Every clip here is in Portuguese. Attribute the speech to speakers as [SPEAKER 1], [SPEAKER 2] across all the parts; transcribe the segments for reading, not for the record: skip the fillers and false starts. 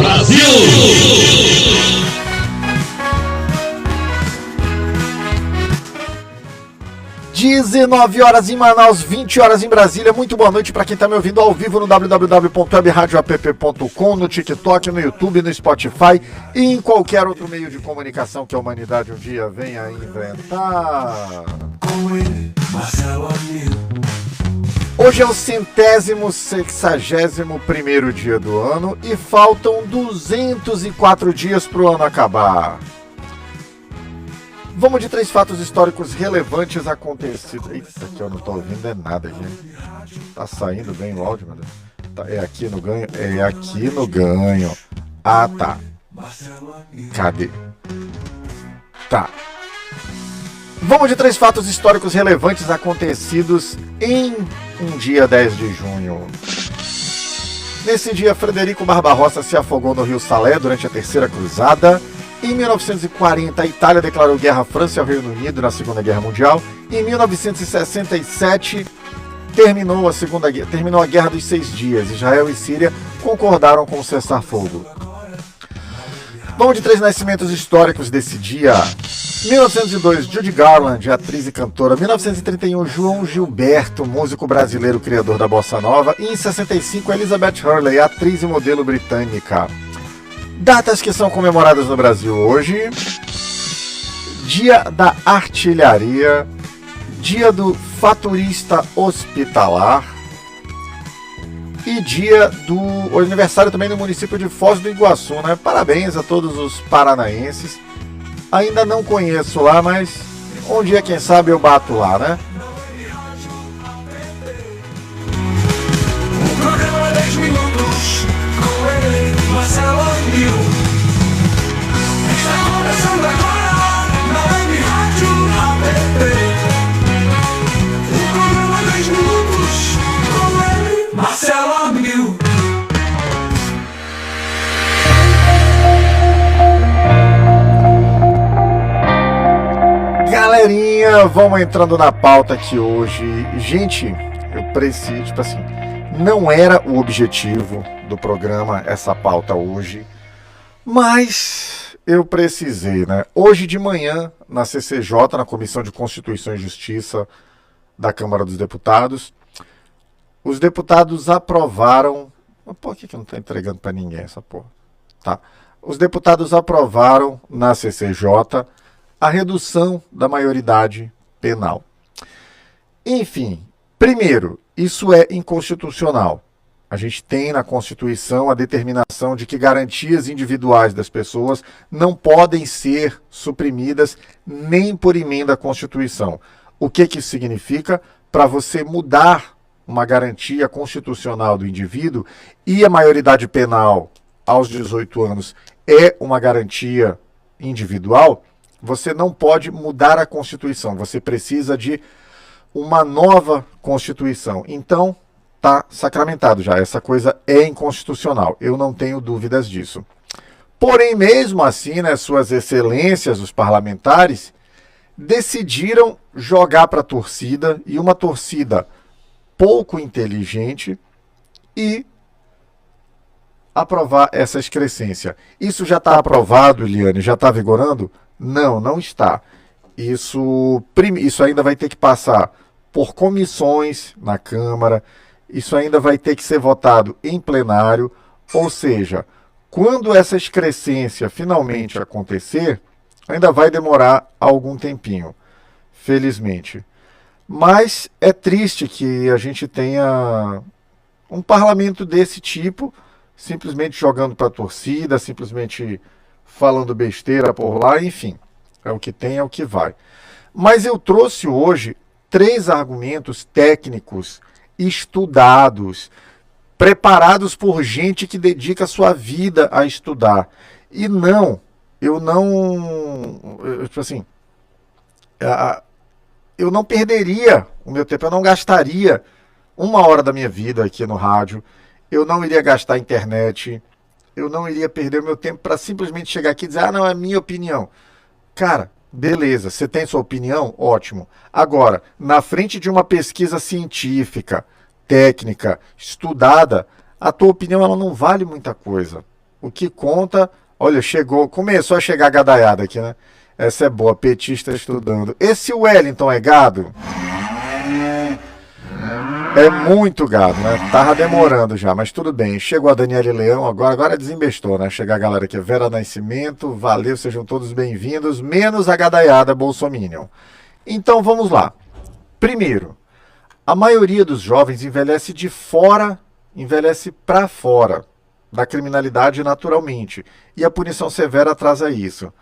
[SPEAKER 1] Brasil!
[SPEAKER 2] 19 horas em Manaus, 20 horas em Brasília. Muito boa noite para quem está me ouvindo ao vivo no www.webradioapp.com, no TikTok, no YouTube, no Spotify e em qualquer outro meio de comunicação que a humanidade um dia venha a inventar. Hoje é o 161º dia do ano e faltam 204 dias para o ano acabar. Vamos de 3 fatos históricos relevantes acontecidos. Eita, que eu não tô ouvindo é nada, gente. Tá saindo bem o áudio, meu Deus. Tá, é aqui no ganho? É aqui no ganho. Ah, tá. Cadê? Tá. Vamos de 3 fatos históricos relevantes acontecidos em um dia 10 de junho. Nesse dia, Frederico Barbarossa se afogou no Rio Salé durante a Terceira Cruzada. Em 1940, a Itália declarou guerra à França e ao Reino Unido na Segunda Guerra Mundial. Em 1967, terminou a Guerra dos 6 Dias. Israel e Síria concordaram com o cessar-fogo. Vamos de 3 nascimentos históricos desse dia. 1902, Judy Garland, atriz e cantora. 1931, João Gilberto, músico brasileiro, criador da bossa nova. E em 65, Elizabeth Hurley, atriz e modelo britânica. Datas que são comemoradas no Brasil hoje: Dia da Artilharia, Dia do Faturista Hospitalar e dia do aniversário também do município de Foz do Iguaçu, né? Parabéns a todos os paranaenses. Ainda não conheço lá, mas um dia, quem sabe, eu bato lá, né?
[SPEAKER 3] O programa 10 minutos com ele, Marcelo Amil. Está começando agora na Web Rádio APP. O programa 10 minutos com ele, Marcelo Amil.
[SPEAKER 2] Galerinha, vamos entrando na pauta aqui hoje. Gente, eu preciso, tipo assim, não era o objetivo do programa essa pauta hoje, mas eu precisei, né? Hoje de manhã, na CCJ, na Comissão de Constituição e Justiça da Câmara dos Deputados, os deputados aprovaram... Por que não está entregando para ninguém essa porra? Tá. Os deputados aprovaram na CCJ a redução da maioridade penal. Enfim, primeiro, isso é inconstitucional. A gente tem na Constituição a determinação de que garantias individuais das pessoas não podem ser suprimidas nem por emenda à Constituição. O que isso significa? Para você mudar uma garantia constitucional do indivíduo, e a maioridade penal aos 18 anos é uma garantia individual, você não pode mudar a Constituição, você precisa de uma nova Constituição. Então, está sacramentado já, essa coisa é inconstitucional, eu não tenho dúvidas disso. Porém, mesmo assim, né, suas excelências, os parlamentares, decidiram jogar para a torcida, e uma torcida pouco inteligente, e aprovar essa excrescência. Isso já está aprovado, Eliane? Já está vigorando? Não, não está. Isso ainda vai ter que passar por comissões na Câmara, isso ainda vai ter que ser votado em plenário, ou seja, quando essa excrescência finalmente acontecer, ainda vai demorar algum tempinho, felizmente. Mas é triste que a gente tenha um parlamento desse tipo, simplesmente jogando para a torcida, simplesmente falando besteira por lá, enfim, é o que tem, é o que vai. Mas eu trouxe hoje 3 argumentos técnicos, estudados, preparados por gente que dedica sua vida a estudar. E eu não perderia o meu tempo, eu não gastaria 1 hora da minha vida aqui no rádio, eu não iria gastar a internet, eu não iria perder o meu tempo para simplesmente chegar aqui e dizer, não, é minha opinião. Cara, beleza, você tem sua opinião? Ótimo. Agora, na frente de uma pesquisa científica, técnica, estudada, a tua opinião ela não vale muita coisa. O que conta, olha, começou a chegar a gadaiada aqui, né? Essa é boa, petista estudando. Esse Wellington é gado? É muito gado, né? Tava demorando já, mas tudo bem. Chegou a Daniele Leão, agora desembestou, né? Chegar a galera aqui, Vera Nascimento, valeu, sejam todos bem-vindos, menos a gadaiada bolsominion. Então vamos lá. Primeiro, a maioria dos jovens envelhece para fora da criminalidade naturalmente, e a punição severa atrasa isso.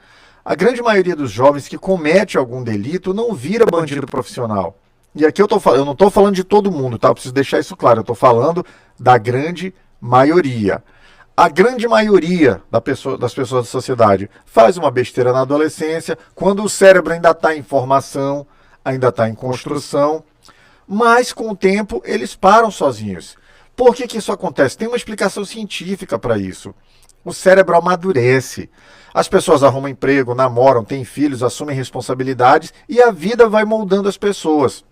[SPEAKER 2] A grande maioria dos jovens que comete algum delito não vira bandido profissional. E aqui eu não estou falando de todo mundo, tá? Eu preciso deixar isso claro. Eu estou falando da grande maioria. A grande maioria das pessoas da sociedade faz uma besteira na adolescência, quando o cérebro ainda está em formação, ainda está em construção, mas com o tempo eles param sozinhos. Por que isso acontece? Tem uma explicação científica para isso. O cérebro amadurece. As pessoas arrumam emprego, namoram, têm filhos, assumem responsabilidades e a vida vai moldando as pessoas.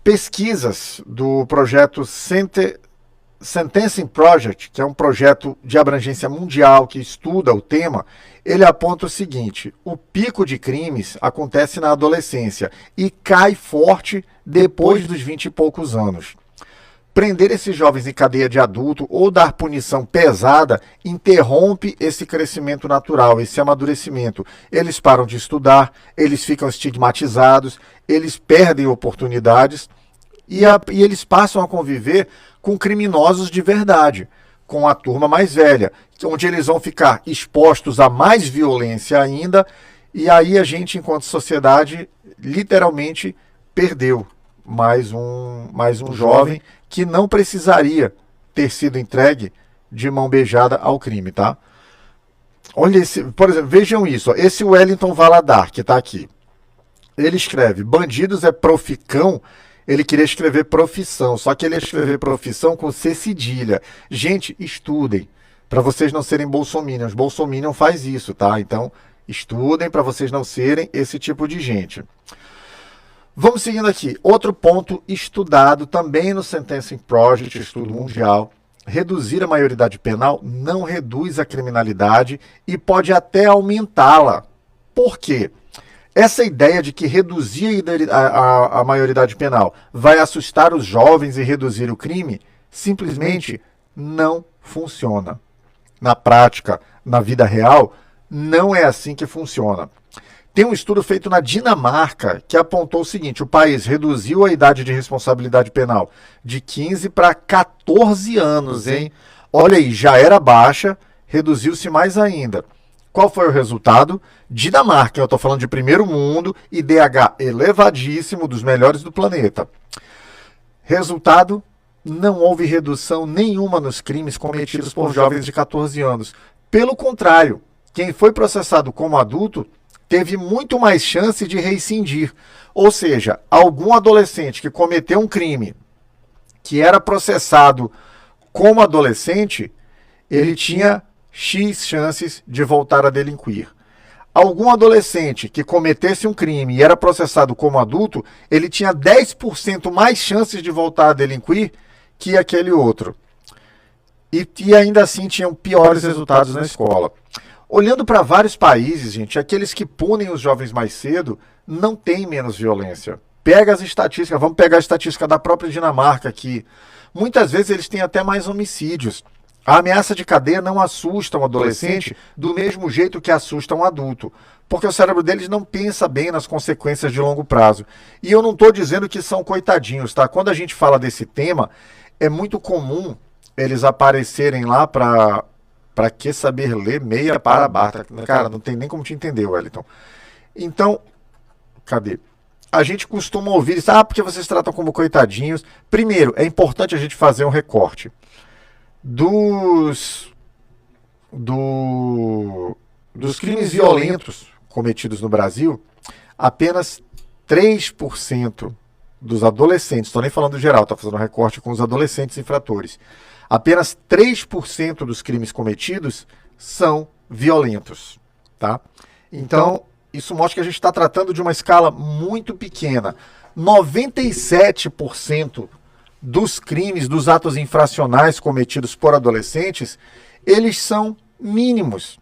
[SPEAKER 2] Pesquisas do projeto Sentencing Project, que é um projeto de abrangência mundial que estuda o tema, ele aponta o seguinte: o pico de crimes acontece na adolescência e cai forte depois dos 20 e poucos anos. Prender esses jovens em cadeia de adulto ou dar punição pesada interrompe esse crescimento natural, esse amadurecimento. Eles param de estudar, eles ficam estigmatizados, eles perdem oportunidades e eles passam a conviver com criminosos de verdade, com a turma mais velha, onde eles vão ficar expostos a mais violência ainda, e aí a gente, enquanto sociedade, literalmente perdeu mais um jovem que não precisaria ter sido entregue de mão beijada ao crime, tá? Olha esse, por exemplo, vejam isso, ó, esse Wellington Valadar, que está aqui. Ele escreve, bandidos é proficão, ele queria escrever profissão, só que ele ia escrever profissão com C cedilha. Gente, estudem, para vocês não serem bolsominions. Bolsominion faz isso, tá? Então, estudem para vocês não serem esse tipo de gente. Vamos seguindo aqui. Outro ponto estudado também no Sentencing Project, estudo mundial. Reduzir a maioridade penal não reduz a criminalidade e pode até aumentá-la. Por quê? Essa ideia de que reduzir a maioridade penal vai assustar os jovens e reduzir o crime, simplesmente não funciona. Na prática, na vida real, não é assim que funciona. Tem um estudo feito na Dinamarca que apontou o seguinte: o país reduziu a idade de responsabilidade penal de 15 para 14 anos, hein? Olha aí, já era baixa, reduziu-se mais ainda. Qual foi o resultado? Dinamarca, eu estou falando de primeiro mundo, IDH elevadíssimo, dos melhores do planeta. Resultado? Não houve redução nenhuma nos crimes cometidos por jovens de 14 anos. Pelo contrário, quem foi processado como adulto teve muito mais chance de rescindir. Ou seja, algum adolescente que cometeu um crime que era processado como adolescente, ele tinha X chances de voltar a delinquir. Algum adolescente que cometesse um crime e era processado como adulto, ele tinha 10% mais chances de voltar a delinquir que aquele outro. E ainda assim tinham piores resultados na escola. Olhando para vários países, gente, aqueles que punem os jovens mais cedo não têm menos violência. Pega as estatísticas, vamos pegar a estatística da própria Dinamarca aqui. Muitas vezes eles têm até mais homicídios. A ameaça de cadeia não assusta um adolescente do mesmo jeito que assusta um adulto, porque o cérebro deles não pensa bem nas consequências de longo prazo. E eu não estou dizendo que são coitadinhos, tá? Quando a gente fala desse tema, é muito comum eles aparecerem lá para que saber ler meia para barra. Cara, não tem nem como te entender, Wellington. Então, cadê? A gente costuma ouvir isso, porque vocês tratam como coitadinhos. Primeiro, é importante a gente fazer um recorte. Dos crimes violentos cometidos no Brasil, apenas 3% dos adolescentes, estou nem falando geral, estou fazendo um recorte com os adolescentes infratores, apenas 3% dos crimes cometidos são violentos, tá? Então, isso mostra que a gente está tratando de uma escala muito pequena. 97% dos crimes, dos atos infracionais cometidos por adolescentes, eles são mínimos.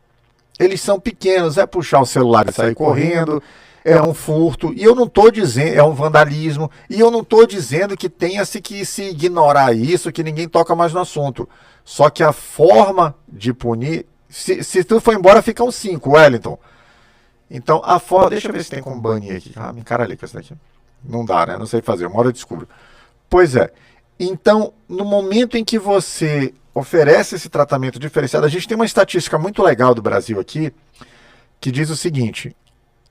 [SPEAKER 2] Eles são pequenos, é puxar o celular e sair correndo, é um furto, e eu não estou dizendo, é um vandalismo, e eu não estou dizendo que tenha-se que se ignorar isso, que ninguém toca mais no assunto. Só que a forma de punir, se tu for embora, ficam 5, Wellington. Então, a forma, deixa eu ver se tem como banir aqui. Ah, me encaralhei com essa daqui. Não dá, né? Não sei fazer, uma hora eu descubro. Pois é. Então, no momento em que você oferece esse tratamento diferenciado, a gente tem uma estatística muito legal do Brasil aqui, que diz o seguinte: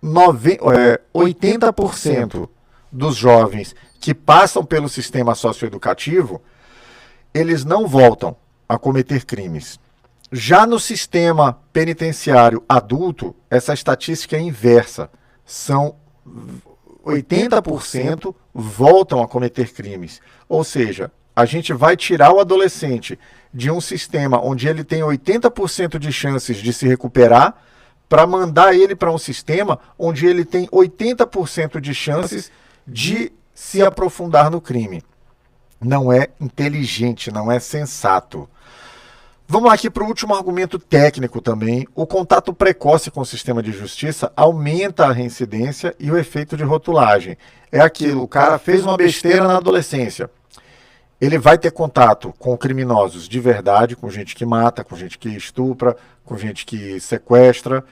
[SPEAKER 2] 80% dos jovens que passam pelo sistema socioeducativo, eles não voltam a cometer crimes. Já no sistema penitenciário adulto, essa estatística é inversa. São 80% voltam a cometer crimes. Ou seja, a gente vai tirar o adolescente de um sistema onde ele tem 80% de chances de se recuperar para mandar ele para um sistema onde ele tem 80% de chances de se aprofundar no crime. Não é inteligente, não é sensato. Vamos aqui para o último argumento técnico também. O contato precoce com o sistema de justiça aumenta a reincidência e o efeito de rotulagem. É aquilo, o cara fez uma besteira na adolescência. Ele vai ter contato com criminosos de verdade, com gente que mata, com gente que estupra, com gente que sequestra,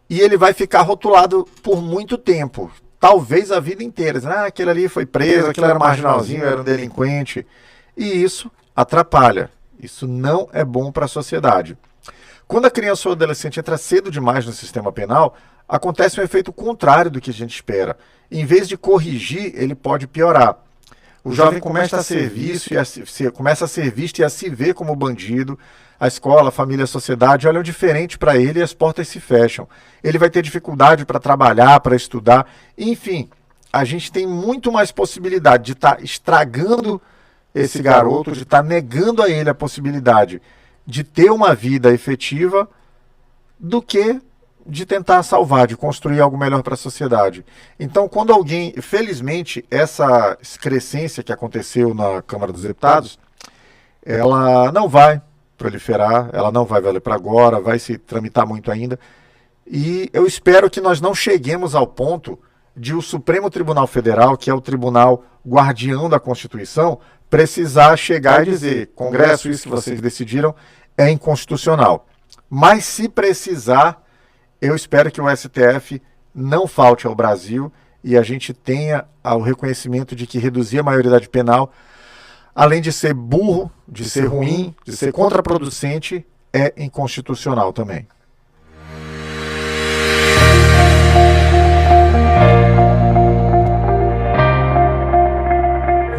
[SPEAKER 2] e ele vai ficar rotulado por muito tempo, talvez a vida inteira. Aquele ali foi preso, aquele era marginalzinho, era um delinquente, e isso atrapalha. Isso não é bom para a sociedade. Quando a criança ou adolescente entra cedo demais no sistema penal, acontece um efeito contrário do que a gente espera. Em vez de corrigir, ele pode piorar. O jovem começa a ser visto e a se ver como bandido. A escola, a família, a sociedade olham diferente para ele e as portas se fecham. Ele vai ter dificuldade para trabalhar, para estudar. Enfim, a gente tem muito mais possibilidade de estar estragando esse garoto, de estar negando a ele a possibilidade de ter uma vida efetiva do que de tentar salvar, de construir algo melhor para a sociedade. Então, quando alguém, felizmente, essa excrescência que aconteceu na Câmara dos Deputados, ela não vai proliferar, ela não vai valer para agora, vai se tramitar muito ainda, e eu espero que nós não cheguemos ao ponto de o Supremo Tribunal Federal, que é o tribunal guardião da Constituição, precisar chegar e dizer: Congresso, isso que vocês decidiram é inconstitucional. Mas se precisar, eu espero que o STF não falte ao Brasil e a gente tenha o reconhecimento de que reduzir a maioridade penal, além de ser burro, de ser ruim, de ser contraproducente, é inconstitucional também.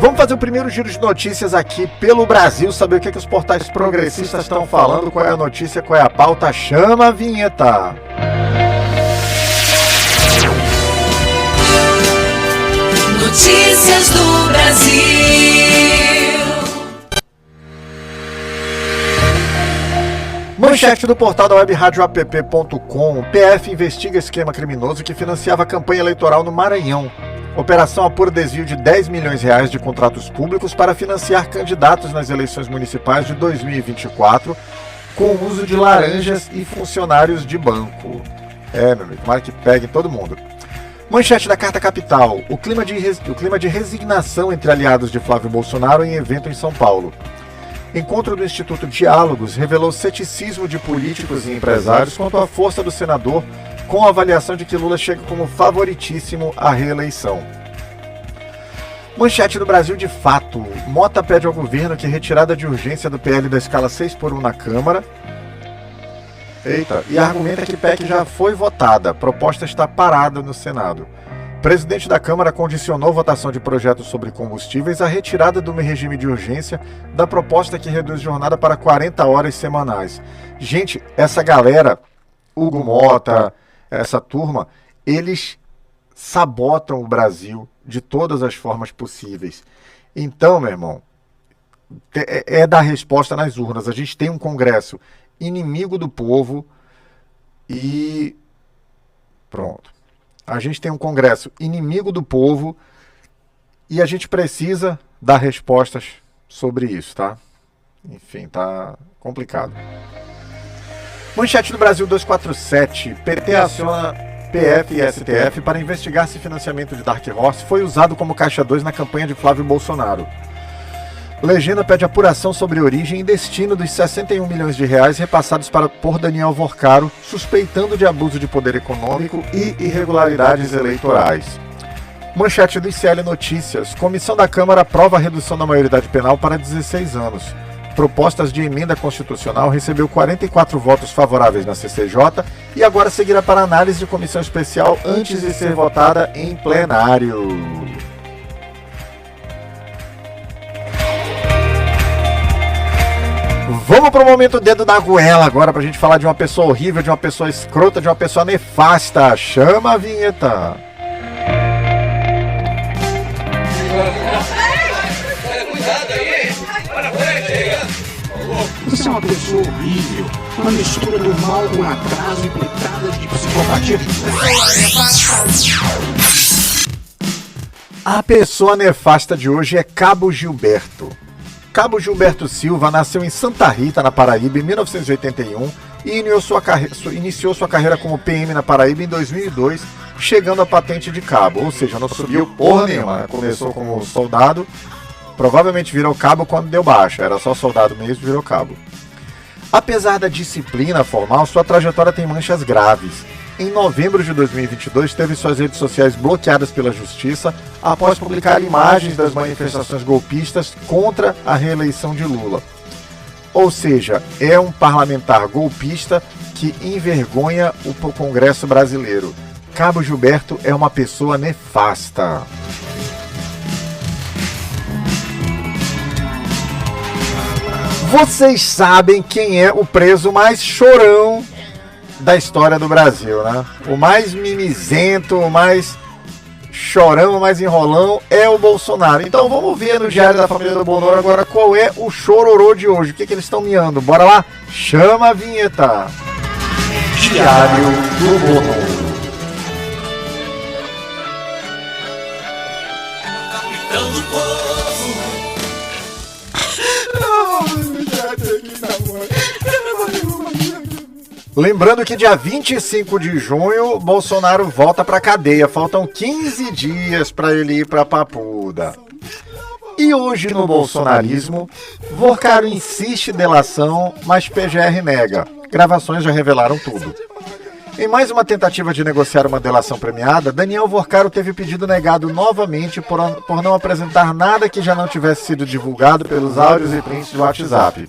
[SPEAKER 2] Vamos fazer o primeiro giro de notícias aqui pelo Brasil, saber o que os portais progressistas estão falando, qual é a notícia, qual é a pauta. Chama a vinheta!
[SPEAKER 1] Notícias do Brasil.
[SPEAKER 2] Manchete do portal da webradioapp.com. PF investiga esquema criminoso que financiava a campanha eleitoral no Maranhão. Operação apura desvio de R$10 milhões de contratos públicos para financiar candidatos nas eleições municipais de 2024 com o uso de laranjas e funcionários de banco. Meu amigo, tomara que pegue todo mundo. Manchete da Carta Capital. O clima de resignação entre aliados de Flávio Bolsonaro em evento em São Paulo. Encontro do Instituto Diálogos revelou ceticismo de políticos e empresários quanto à força do senador, com a avaliação de que Lula chega como favoritíssimo à reeleição. Manchete do Brasil de Fato. Mota pede ao governo que retirada de urgência do PL da escala 6x1 na Câmara. E argumenta que PEC já foi votada. A proposta está parada no Senado. Presidente da Câmara condicionou votação de projetos sobre combustíveis à retirada do regime de urgência da proposta que reduz jornada para 40 horas semanais. Gente, essa galera, Hugo Mota, essa turma, eles sabotam o Brasil de todas as formas possíveis. Então, meu irmão, é dar resposta nas urnas. A gente tem um Congresso inimigo do povo e pronto. A gente tem um Congresso inimigo do povo e a gente precisa dar respostas sobre isso, tá? Enfim, tá complicado. Manchete do Brasil 247. PT aciona PF e STF para investigar se financiamento de Dark Horse foi usado como caixa 2 na campanha de Flávio Bolsonaro. Legenda pede apuração sobre origem e destino dos 61 milhões de reais repassados por Daniel Vorcaro, suspeitando de abuso de poder econômico e irregularidades eleitorais. Manchete do ICL Notícias. Comissão da Câmara aprova a redução da maioridade penal para 16 anos. Propostas de emenda constitucional recebeu 44 votos favoráveis na CCJ e agora seguirá para análise de comissão especial antes de ser votada em plenário. Vamos para o momento dedo da goela agora para a gente falar de uma pessoa horrível, de uma pessoa escrota, de uma pessoa nefasta. Chama a vinheta.
[SPEAKER 1] Você é uma pessoa horrível, uma mistura do mal com atraso e pitadas de psicopatia.
[SPEAKER 2] A pessoa nefasta de hoje é Cabo Gilberto. Cabo Gilberto Silva nasceu em Santa Rita, na Paraíba, em 1981 e iniciou sua carreira como PM na Paraíba em 2002, chegando à patente de cabo, ou seja, não subiu porra nenhuma, começou como soldado, provavelmente virou cabo quando deu baixa, era só soldado mesmo, virou cabo. Apesar da disciplina formal, sua trajetória tem manchas graves. Em novembro de 2022, teve suas redes sociais bloqueadas pela justiça após publicar imagens das manifestações golpistas contra a reeleição de Lula. Ou seja, é um parlamentar golpista que envergonha o Congresso brasileiro. Cabo Gilberto é uma pessoa nefasta. Vocês sabem quem é o preso mais chorão da história do Brasil, né? O mais mimizento, o mais chorão, o mais enrolão é o Bolsonaro. Então vamos ver no Diário da Família do Bonoro agora qual é o chororô de hoje. O que eles estão miando? Bora lá? Chama a vinheta. Diário do Bonoro.
[SPEAKER 3] Capitão do povo.
[SPEAKER 2] Lembrando que dia 25 de junho, Bolsonaro volta pra cadeia. Faltam 15 dias para ele ir pra Papuda. E hoje no bolsonarismo, Vorcaro insiste em delação, mas PGR nega. Gravações já revelaram tudo. Em mais uma tentativa de negociar uma delação premiada, Daniel Vorcaro teve pedido negado novamente por não apresentar nada que já não tivesse sido divulgado pelos áudios e prints do WhatsApp.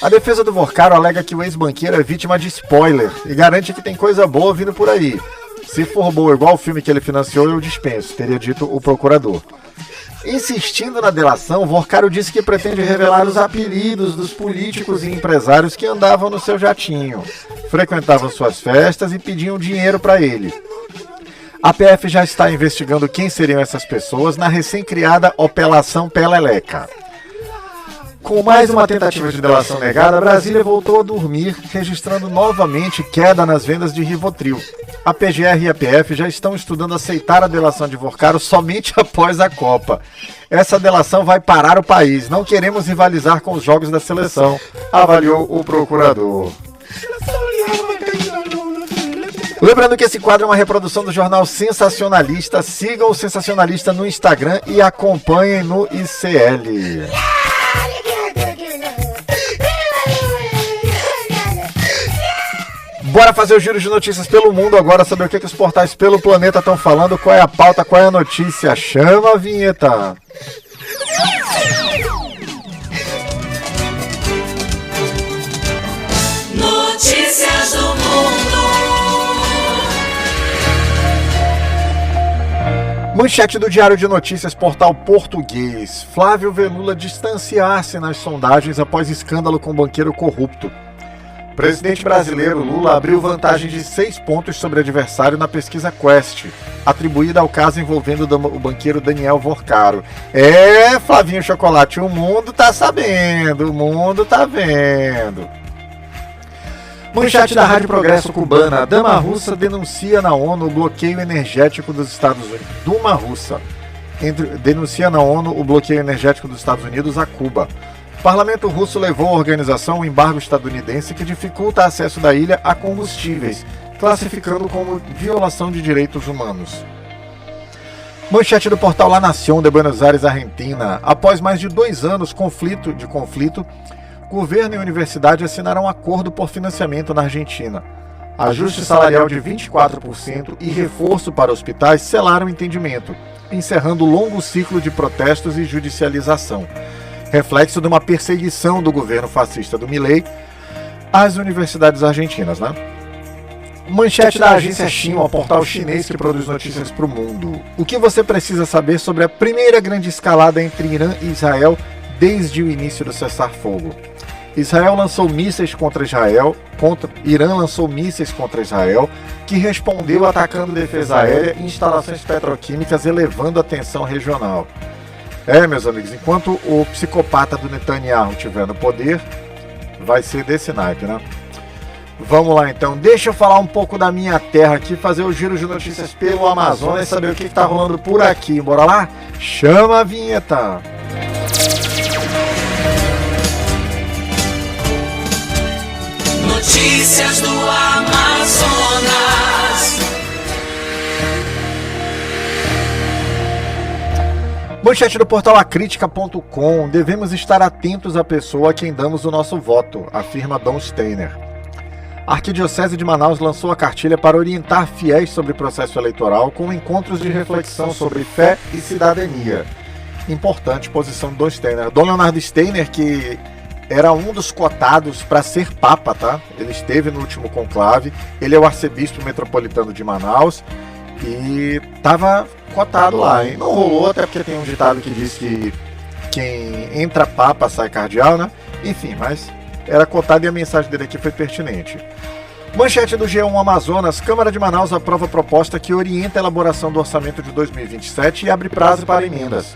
[SPEAKER 2] A defesa do Vorcaro alega que o ex-banqueiro é vítima de spoiler e garante que tem coisa boa vindo por aí. Se for boa igual o filme que ele financiou, eu dispenso, teria dito o procurador. Insistindo na delação, Vorcaro disse que pretende revelar os apelidos dos políticos e empresários que andavam no seu jatinho, frequentavam suas festas e pediam dinheiro para ele. A PF já está investigando quem seriam essas pessoas na recém-criada Operação Peleleca. Com mais uma tentativa de delação negada, Brasília voltou a dormir, registrando novamente queda nas vendas de Rivotril. A PGR e a PF já estão estudando aceitar a delação de Vorcaro somente após a Copa. Essa delação vai parar o país. Não queremos rivalizar com os jogos da seleção, avaliou o procurador. Lembrando que esse quadro é uma reprodução do jornal Sensacionalista. Sigam o Sensacionalista no Instagram e acompanhem no ICL. Bora fazer o giro de notícias pelo mundo agora, saber o que os portais pelo planeta estão falando, qual é a pauta, qual é a notícia. Chama a vinheta.
[SPEAKER 3] Notícias do mundo.
[SPEAKER 2] Manchete do Diário de Notícias, portal português. Flávio vê Lula distanciar-se nas sondagens após escândalo com banqueiro corrupto. Presidente brasileiro Lula abriu vantagem de 6 pontos sobre adversário na pesquisa Quest, atribuída ao caso envolvendo o banqueiro Daniel Vorcaro. É, Flavinho Chocolate, o mundo tá sabendo, o mundo tá vendo. Manchete da Rádio Progresso Cubana. Dama russa denuncia na ONU o bloqueio energético dos Estados Unidos. Denuncia na ONU o bloqueio energético dos Estados Unidos a Cuba. O parlamento russo levou à organização um embargo estadunidense que dificulta o acesso da ilha a combustíveis, classificando como violação de direitos humanos. Manchete do portal La Nación de Buenos Aires, Argentina. Após mais de 2 anos de conflito, governo e universidade assinaram um acordo por financiamento na Argentina. Ajuste salarial de 24% e reforço para hospitais selaram o entendimento, encerrando o longo ciclo de protestos e judicialização, reflexo de uma perseguição do governo fascista do Milei às universidades argentinas, né? Manchete da agência Xinhua, portal chinês que produz notícias para o mundo. O que você precisa saber sobre a primeira grande escalada entre Irã e Israel desde o início do cessar-fogo? Irã lançou mísseis contra Israel, que respondeu atacando defesa aérea e instalações petroquímicas, elevando a tensão regional. Meus amigos, enquanto o psicopata do Netanyahu estiver no poder, vai ser desse naipe, né? Vamos lá então, deixa eu falar um pouco da minha terra aqui, fazer o giro de notícias pelo Amazonas e saber o que está rolando por aqui. Bora lá? Chama a vinheta!
[SPEAKER 3] Notícias do Amazonas.
[SPEAKER 2] Manchete do portal acritica.com. Devemos estar atentos à pessoa a quem damos o nosso voto, afirma Dom Steiner. A Arquidiocese de Manaus lançou a cartilha para orientar fiéis sobre o processo eleitoral com encontros de reflexão sobre fé e cidadania. Importante posição de Dom Steiner. Dom Leonardo Steiner, que era um dos cotados para ser papa, tá? Ele esteve no último conclave, ele é o arcebispo metropolitano de Manaus e estava cotado lá, hein? Não rolou, até porque tem um ditado que diz que quem entra papa sai cardeal, né? Enfim, mas era cotado e a mensagem dele aqui foi pertinente. Manchete do G1 Amazonas. Câmara de Manaus aprova proposta que orienta a elaboração do orçamento de 2027 e abre prazo para emendas.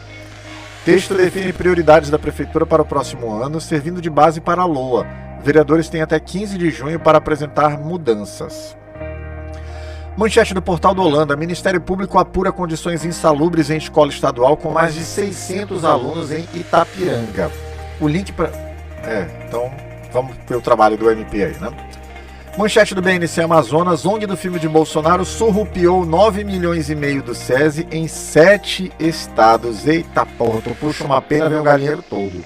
[SPEAKER 2] Texto define prioridades da Prefeitura para o próximo ano, servindo de base para a LOA. Vereadores têm até 15 de junho para apresentar mudanças. Manchete do portal do Holanda. Ministério Público apura condições insalubres em escola estadual com mais de 600 alunos em Itapiranga. O link para... então vamos ver o trabalho do MP aí, né? Manchete do BNC Amazonas. ONG do filme de Bolsonaro surrupiou 9,5 milhões do SESI em 7 estados. Eita porra, tu puxa uma pena, vem o galinheiro todo.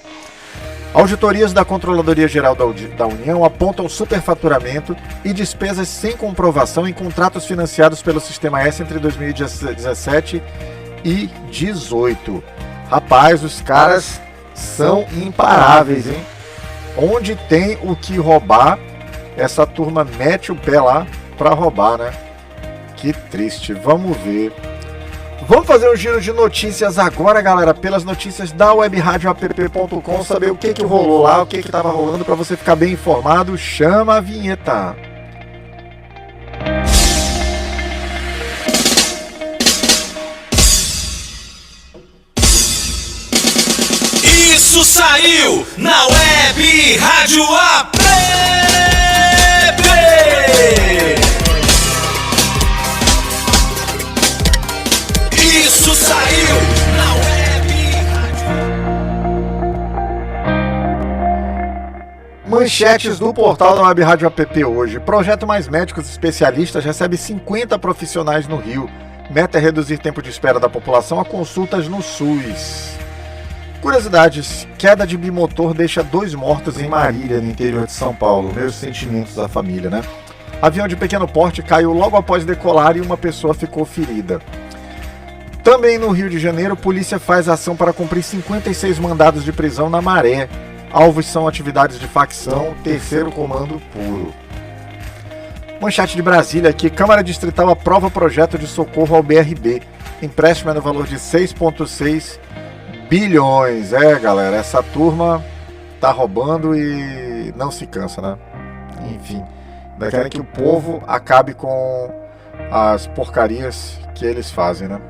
[SPEAKER 2] Auditorias da Controladoria Geral da União apontam superfaturamento e despesas sem comprovação em contratos financiados pelo Sistema S entre 2017 e 2018. Rapaz, os caras são imparáveis, hein? Onde tem o que roubar, essa turma mete o pé lá pra roubar, né? Que triste. Vamos ver. Vamos fazer um giro de notícias agora, galera, pelas notícias da webradioapp.com, saber o que rolou lá, o que tava rolando, pra você ficar bem informado. Chama a vinheta.
[SPEAKER 3] Isso saiu na Web Rádio App. Isso saiu na Web Rádio.
[SPEAKER 2] Manchetes do portal da Web Rádio App hoje. Projeto Mais Médicos Especialistas recebe 50 profissionais no Rio. Meta é reduzir tempo de espera da população a consultas no SUS. Curiosidades, queda de bimotor deixa 2 mortos em Marília, no interior de São Paulo. Meus sentimentos à família, né? Avião de pequeno porte caiu logo após decolar e uma pessoa ficou ferida. Também no Rio de Janeiro, polícia faz ação para cumprir 56 mandados de prisão na Maré. Alvos são atividades de facção, terceiro comando puro. Manchete de Brasília aqui, Câmara Distrital aprova projeto de socorro ao BRB. Empréstimo é no valor de 6,6 bilhões. Galera, essa turma tá roubando e não se cansa, né? Enfim, ainda querem que o povo acabe com as porcarias que eles fazem, né?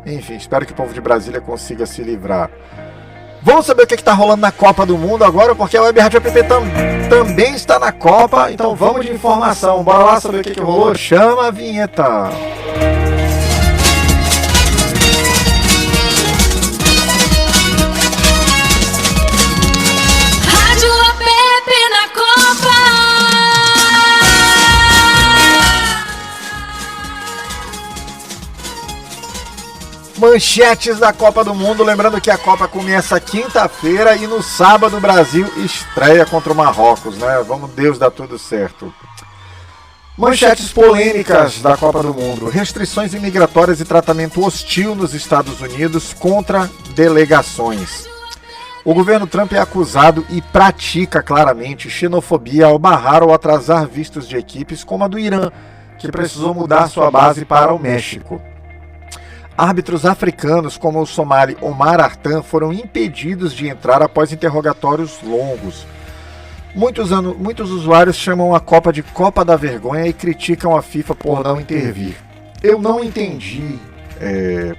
[SPEAKER 2] Enfim, espero que o povo de Brasília consiga se livrar. Vamos saber o que tá rolando na Copa do Mundo agora, porque a Web Rádio App também está na Copa, então vamos de informação. Bora lá saber o que rolou. Chama a vinheta. Manchetes da Copa do Mundo, lembrando que a Copa começa quinta-feira e no sábado o Brasil estreia contra o Marrocos, né? Vamos Deus dar tudo certo. Manchetes polêmicas da Copa do Mundo. Restrições imigratórias e tratamento hostil nos Estados Unidos contra delegações. O governo Trump é acusado e pratica claramente xenofobia ao barrar ou atrasar vistos de equipes como a do Irã, que precisou mudar sua base para o México. Árbitros africanos como o somali Omar Artan foram impedidos de entrar após interrogatórios longos. Muitos usuários chamam a Copa de Copa da Vergonha e criticam a FIFA por não intervir. Eu não entendi.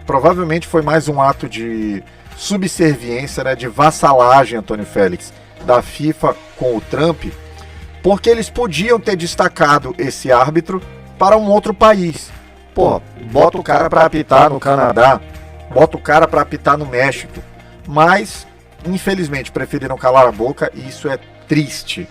[SPEAKER 2] Provavelmente foi mais um ato de subserviência, né, de vassalagem, Antônio Félix, da FIFA com o Trump, porque eles podiam ter destacado esse árbitro para um outro país. Pô, bota o cara para apitar no Canadá, bota o cara para apitar no México, mas infelizmente preferiram calar a boca e isso é triste.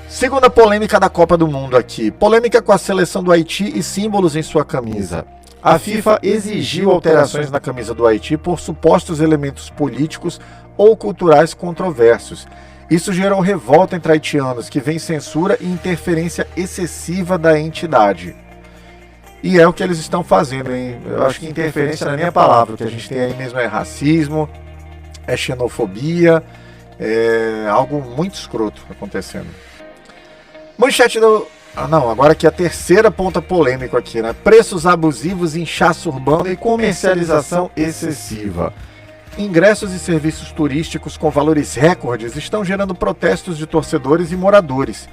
[SPEAKER 2] Segunda polêmica da Copa do Mundo aqui. Polêmica com a seleção do Haiti e símbolos em sua camisa. A FIFA exigiu alterações na camisa do Haiti por supostos elementos políticos ou culturais controversos. Isso gerou revolta entre haitianos, que veem censura e interferência excessiva da entidade. E é o que eles estão fazendo, hein? Eu acho que interferência não é nem a palavra. O que a gente tem aí mesmo é racismo, é xenofobia, é algo muito escroto acontecendo. Manchete do... agora aqui a terceira ponta polêmica aqui, né? Preços abusivos, inchaço urbano e comercialização excessiva. Ingressos e serviços turísticos com valores recordes estão gerando protestos de torcedores e moradores.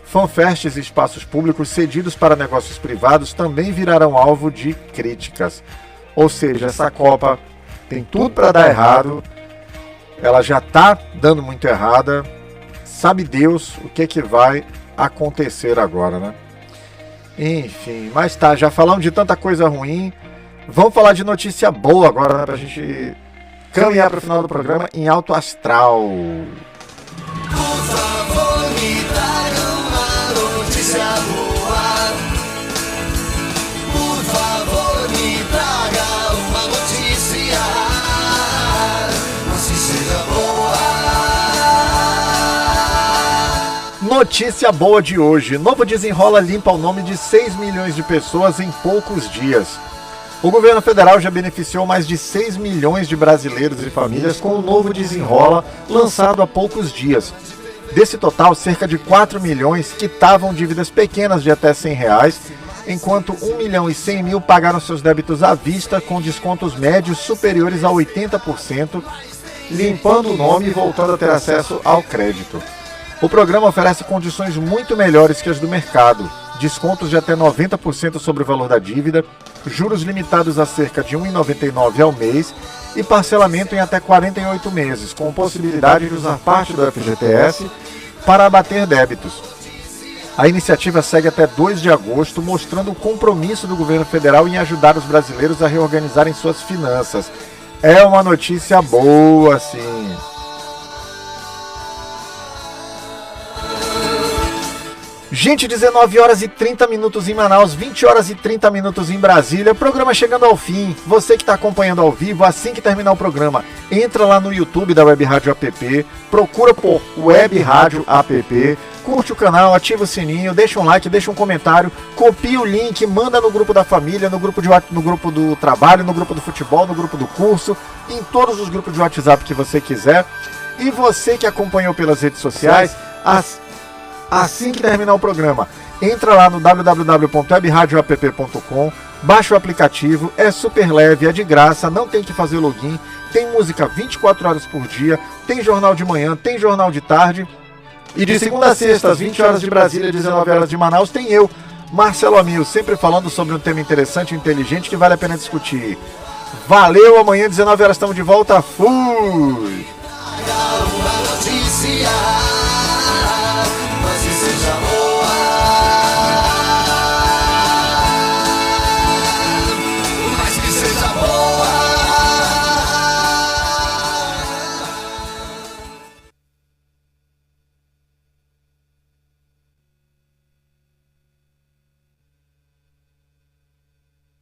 [SPEAKER 2] Fanfests e espaços públicos cedidos para negócios privados também virarão alvo de críticas. Ou seja, essa Copa tem tudo para dar errado, ela já está dando muito errada, sabe Deus o que vai acontecer agora, né? Enfim, mas tá, já falamos de tanta coisa ruim, vamos falar de notícia boa agora, né, pra gente caminhar para o final do programa em alto astral.
[SPEAKER 3] Por favor, me traga uma notícia boa. Por favor, me traga uma notícia. Mas se seja boa.
[SPEAKER 2] Notícia boa de hoje. Novo Desenrola limpa o nome de 6 milhões de pessoas em poucos dias. O governo federal já beneficiou mais de 6 milhões de brasileiros e famílias com o Novo Desenrola, lançado há poucos dias. Desse total, cerca de 4 milhões quitavam dívidas pequenas de até R$100, enquanto 1 milhão e 100 mil pagaram seus débitos à vista com descontos médios superiores a 80%, limpando o nome e voltando a ter acesso ao crédito. O programa oferece condições muito melhores que as do mercado, descontos de até 90% sobre o valor da dívida, juros limitados a cerca de R$ 1,99 ao mês e parcelamento em até 48 meses, com possibilidade de usar parte do FGTS para abater débitos. A iniciativa segue até 2 de agosto, mostrando o compromisso do governo federal em ajudar os brasileiros a reorganizarem suas finanças. É uma notícia boa, sim. Gente, 19 horas e 30 minutos em Manaus, 20 horas e 30 minutos em Brasília, programa chegando ao fim. Você que está acompanhando ao vivo, assim que terminar o programa, entra lá no YouTube da Web Rádio App, procura por Web Rádio App, curte o canal, ativa o sininho, deixa um like, deixa um comentário, copia o link, manda no grupo da família, no grupo do trabalho, no grupo do futebol, no grupo do curso, em todos os grupos de WhatsApp que você quiser. E você que acompanhou pelas redes sociais, assim que terminar o programa, entra lá no www.webradioapp.com, baixa o aplicativo, é super leve, é de graça, não tem que fazer login, tem música 24 horas por dia, tem jornal de manhã, tem jornal de tarde, e de segunda a sexta, às 20 horas de Brasília, 19 horas de Manaus, tem eu, Marcelo Amil, sempre falando sobre um tema interessante e inteligente que vale a pena discutir. Valeu, amanhã 19 horas estamos de volta, fui!